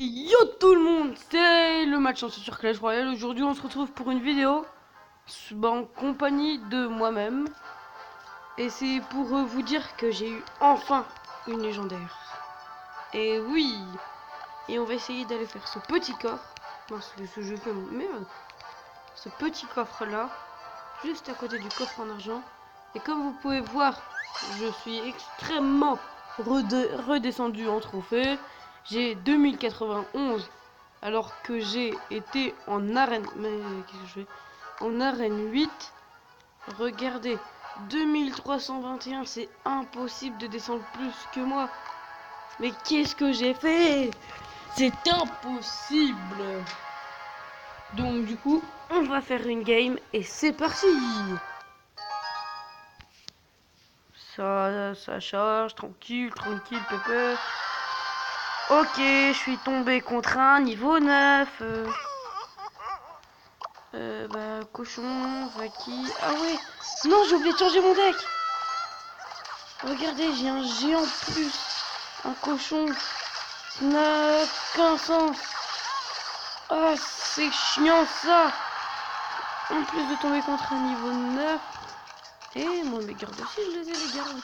Yo tout le monde, c'est le match sur Clash Royale. Aujourd'hui on se retrouve pour une vidéo en compagnie de moi-même. Et c'est pour vous dire que j'ai eu enfin une légendaire. Et oui. Et on va essayer d'aller faire ce petit coffre. Non, ce jeu fait merde. Ce petit coffre là, juste à côté du coffre en argent. Et comme vous pouvez voir, je suis extrêmement redescendu en trophée. J'ai 2091 alors que j'ai été en arène. Mais qu'est-ce que je fais? En arène 8. Regardez, 2321, c'est impossible de descendre plus que moi. Mais qu'est-ce que j'ai fait? C'est impossible. Donc du coup, on va faire une game et c'est parti. Ça charge, tranquille, pépère. Ok, je suis tombé contre un niveau 9. Cochon, Vaki. Ah ouais, non, j'ai oublié de changer mon deck. Regardez, j'ai un géant plus. Un cochon. Ça n'a aucun sens. Ah, c'est chiant ça. En plus de tomber contre un niveau 9. Et moi, mes gardes aussi, je les ai, les gardes.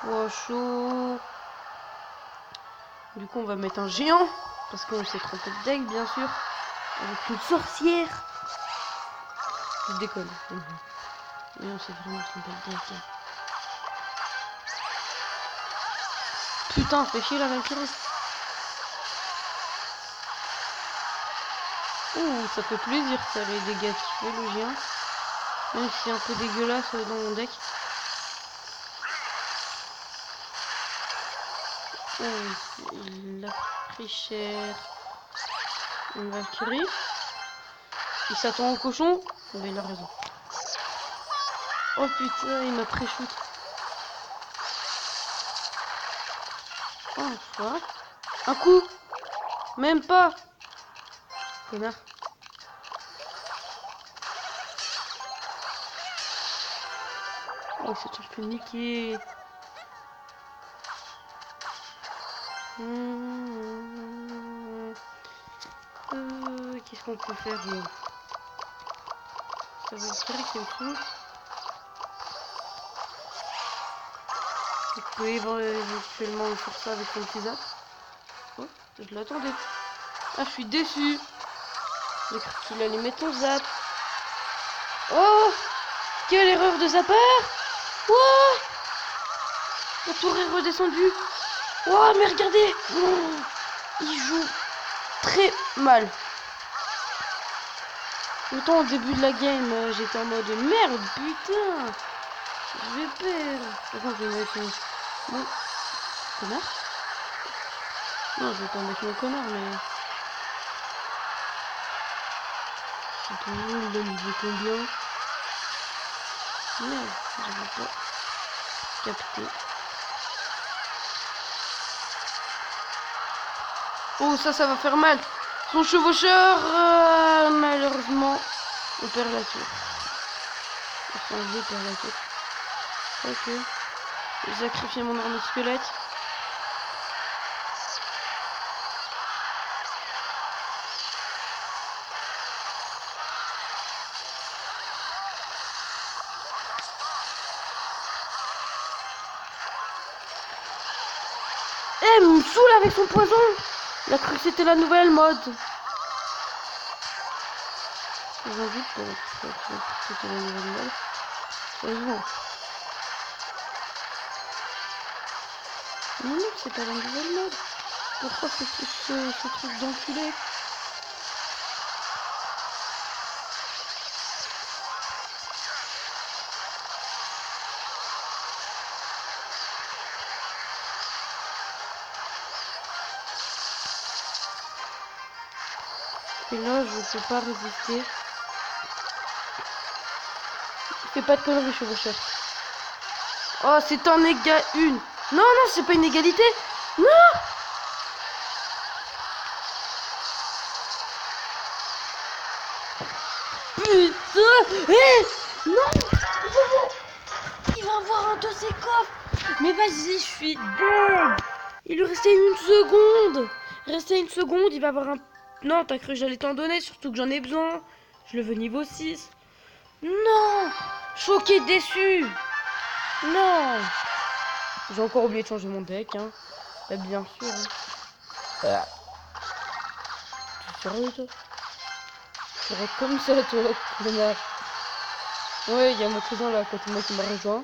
Oh, chaud. Du coup, on va mettre un géant. Parce qu'on s'est trompé de deck, bien sûr. Avec une sorcière. Je déconne. Mais on s'est vraiment trompé de deck. Putain, fait chier la Valkyrie. Ouh, ça fait plaisir ça, les dégâts qu'il fait le géant. Même si c'est un peu dégueulasse dans mon deck. Oh, il a pris cher. Une Valkyrie. Il s'attend au cochon. Mais il a raison. Oh putain, il m'a pré-shoot. Oh, voilà. Un coup. Même pas. Connard. Oh, c'est tout fait niquer. Qu'est-ce qu'on peut faire nous? Ça va tirer quelque chose. Vous pouvez éventuellement faire ça avec un petit zap. Oh, je l'attendais. Ah, je suis déçu. J'ai cru qu'il allait mettre ton zap. Oh, quelle erreur de sa part. Oh, la tour est redescendue. Oh, mais regardez. Oh, il joue très mal. Autant au début de la game, j'étais en mode merde, putain. Je vais perdre. Par contre, je vais mettre mon connard. Non, je vais pas mettre mon connard, mais... Attends, il a niveau combien? Merde, j'avais pas capté. Oh, ça va faire mal. Son chevaucheur, malheureusement, on perd la tour. Enfin, je perds la tour. Ok. J'ai sacrifié mon arme de squelette. Eh, il me saoule avec son poison. Il a cru que c'était la nouvelle mode. J'invite pour que c'était la nouvelle mode. Heureusement. Non, c'est pas la nouvelle mode. Pourquoi c'est ce truc d'enculé? Et là, je peux pas résister. Fais pas de conneries, chevaucheur. Oh, c'est un égal... une. Non, c'est pas une égalité. Non. Putain. Non. Il va avoir un de ses coffres. Mais vas-y, je suis dead. Il lui restait une seconde. Il restait une seconde, il va avoir un... Non, t'as cru que j'allais t'en donner, surtout que j'en ai besoin. Je le veux niveau 6. Non. Choqué, déçu. Non. J'ai encore oublié de changer mon deck, hein. Bah, bien sûr. Hein. T'es sérieux, toi? Tu serais comme ça, toi, connard. Ouais, il y a mon cousin là à côté de moi qui m'a rejoint.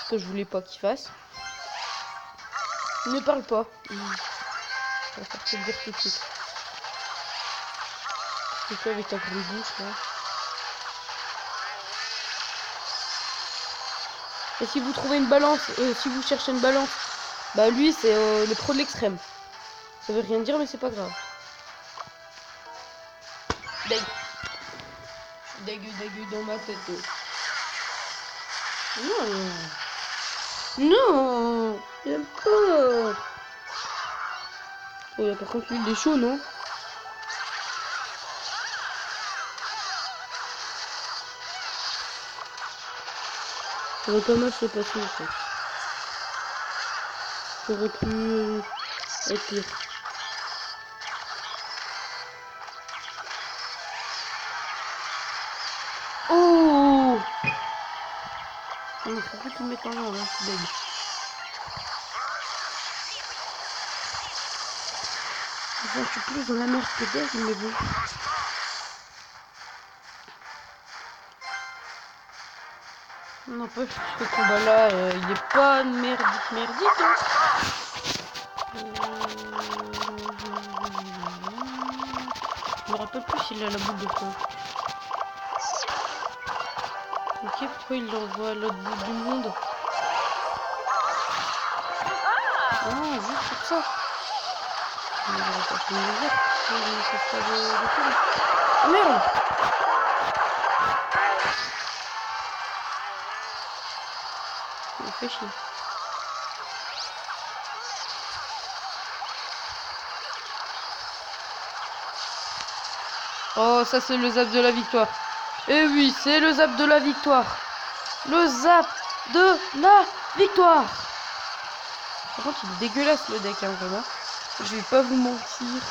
Ce que je voulais pas qu'il fasse. Ne parle pas. Je vais faire te dire tout de suite. C'est quoi avec ta grande bouche là? Et si vous trouvez une balance, si vous cherchez une balance, bah lui c'est le pro de l'extrême. Ça veut rien dire mais c'est pas grave. Deg. Dégueu dans ma tête. Non. Non. J'aime pas. Oh, par contre lui il est chaud, non? Ça aurait pas mal se passer en fait. Ça aurait pu être pire. Oh! Non, pourquoi tu me mets en l'air là? C'est bête. Enfin, je suis plus dans la merde que d'elle, mais bon. N'empêche, ce combat là, il est pas merdique, hein. Je me rappelle plus s'il a la boule de feu. Ok, pourquoi il l'envoie à l'autre bout du monde? Ah, juste pour ça. Il n'aurait pas pu me le dire. Il ne sait pas de film. Ah merde! Il me fait chier. Oh, ça c'est le zap de la victoire. Et oui, c'est le zap de la victoire. Le zap de la victoire. Par contre, il est dégueulasse le deck, hein, vraiment. Je vais pas vous mentir.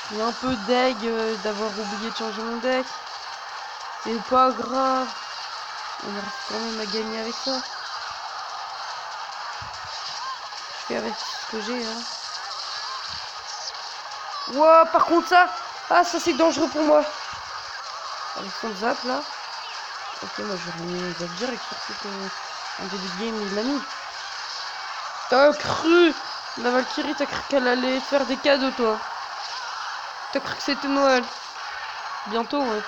Je suis un peu deg d'avoir oublié de changer mon deck. C'est pas grave. On arrive quand même à gagner avec ça. Je fais avec ce que j'ai, hein. Wow, par contre ça... Ah, ça c'est dangereux pour moi. Avec son zap là. Ok, moi je vais remis zap direct, surtout qu'en début de game il l'a mis. T'as cru, la Valkyrie, t'as cru qu'elle allait faire des cadeaux, toi? T'as cru que c'était Noël? Bientôt, ouais.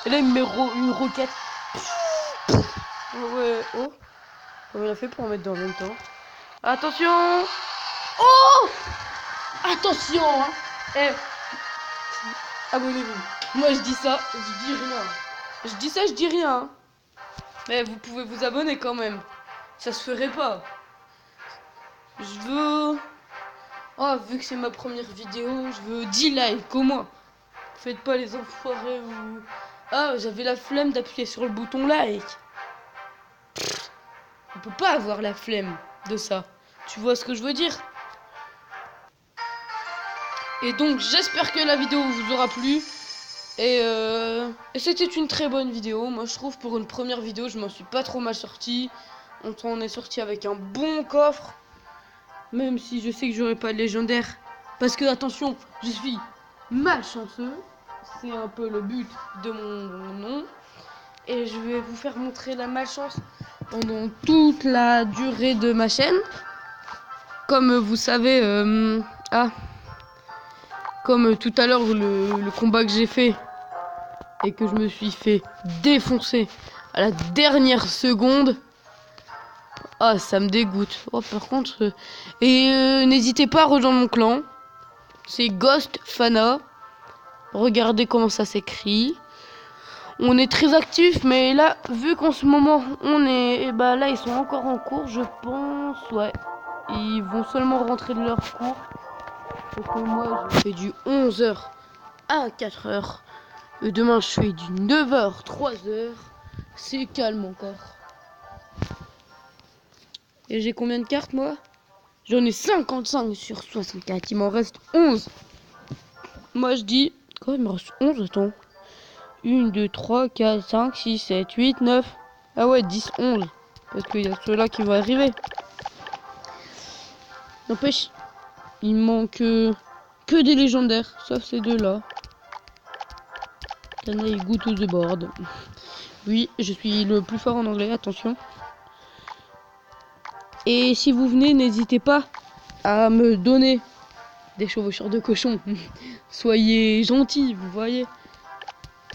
Et là il me met une roquette. Ouais, oh. Comment il a fait pour en mettre dans le même temps? Attention! Oh! Attention, hein! Eh! Abonnez-vous. Moi je dis ça, je dis rien. Je dis ça, je dis rien. Mais vous pouvez vous abonner quand même. Ça se ferait pas. Je veux... Oh, vu que c'est ma première vidéo, je veux 10 likes au moins. Faites pas les enfoirés ou... Ah, j'avais la flemme d'appuyer sur le bouton like. On peut pas avoir la flemme de ça. Tu vois ce que je veux dire? Et donc, j'espère que la vidéo vous aura plu. Et c'était une très bonne vidéo. Moi, je trouve, pour une première vidéo, je m'en suis pas trop mal sorti. On est sorti avec un bon coffre. Même si je sais que j'aurai pas de légendaire. Parce que, attention, je suis malchanceux. C'est un peu le but de mon nom. Et je vais vous faire montrer la malchance pendant toute la durée de ma chaîne. Comme vous savez... Comme tout à l'heure, le combat que j'ai fait... Et que je me suis fait défoncer à la dernière seconde. Ah, ça me dégoûte. Oh, par contre... n'hésitez pas à rejoindre mon clan. C'est Ghost Fana. Regardez comment ça s'écrit. On est très actifs, mais là, vu qu'en ce moment, on est... Et bah là, ils sont encore en cours, je pense. Ouais. Ils vont seulement rentrer de leur cours. Parce que moi, je fais du 11h à 4h. Demain, je fais du 9h, 3h. C'est calme encore. Et j'ai combien de cartes, moi? J'en ai 55 sur 64. Il m'en reste 11. Moi, je dis... Quoi, il me reste 11? Attends. 1, 2, 3, 4, 5, 6, 7, 8, 9. Ah ouais, 10, 11. Parce qu'il y a ceux-là qui vont arriver. N'empêche, il manque que des légendaires. Sauf ces deux-là. Can I go to the board? Oui, je suis le plus fort en anglais, attention. Et si vous venez, n'hésitez pas à me donner des chevaucheurs de cochon. Soyez gentils, vous voyez.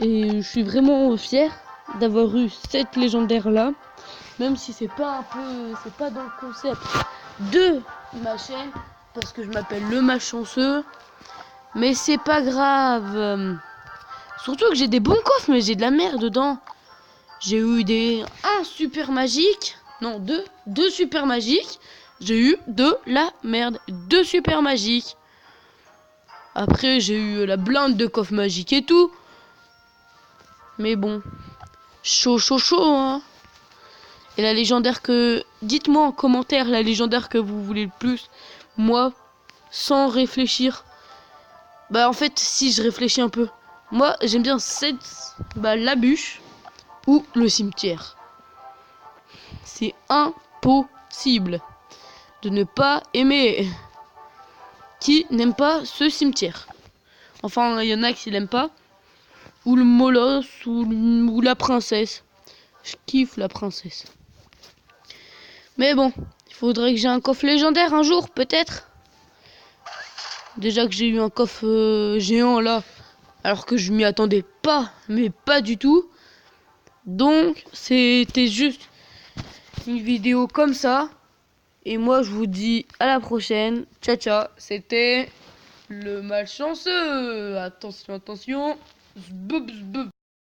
Et je suis vraiment fier d'avoir eu cette légendaire là. Même si c'est pas c'est pas dans le concept de ma chaîne. Parce que je m'appelle le malchanceux. Mais c'est pas grave. Surtout que j'ai des bons coffres, mais j'ai de la merde dedans. J'ai eu un super magique. Non, deux super magiques. J'ai eu de la merde. 2 super magiques. Après, j'ai eu la blinde de coffre magique et tout. Mais bon. Chaud, hein. Et la légendaire que... Dites-moi en commentaire la légendaire que vous voulez le plus. Moi, sans réfléchir. Bah en fait, si je réfléchis un peu. Moi, j'aime bien la bûche ou le cimetière. C'est impossible de ne pas aimer. Qui n'aime pas ce cimetière? Enfin, il y en a qui l'aiment pas. Ou le molosse ou la princesse. Je kiffe la princesse. Mais bon, il faudrait que j'ai un coffre légendaire un jour, peut-être. Déjà que j'ai eu un coffre géant là, alors que je m'y attendais pas, mais pas du tout. Donc, c'était juste une vidéo comme ça. Et moi, je vous dis à la prochaine. Ciao, ciao. C'était le malchanceux. Attention, attention. Zbub, zbub.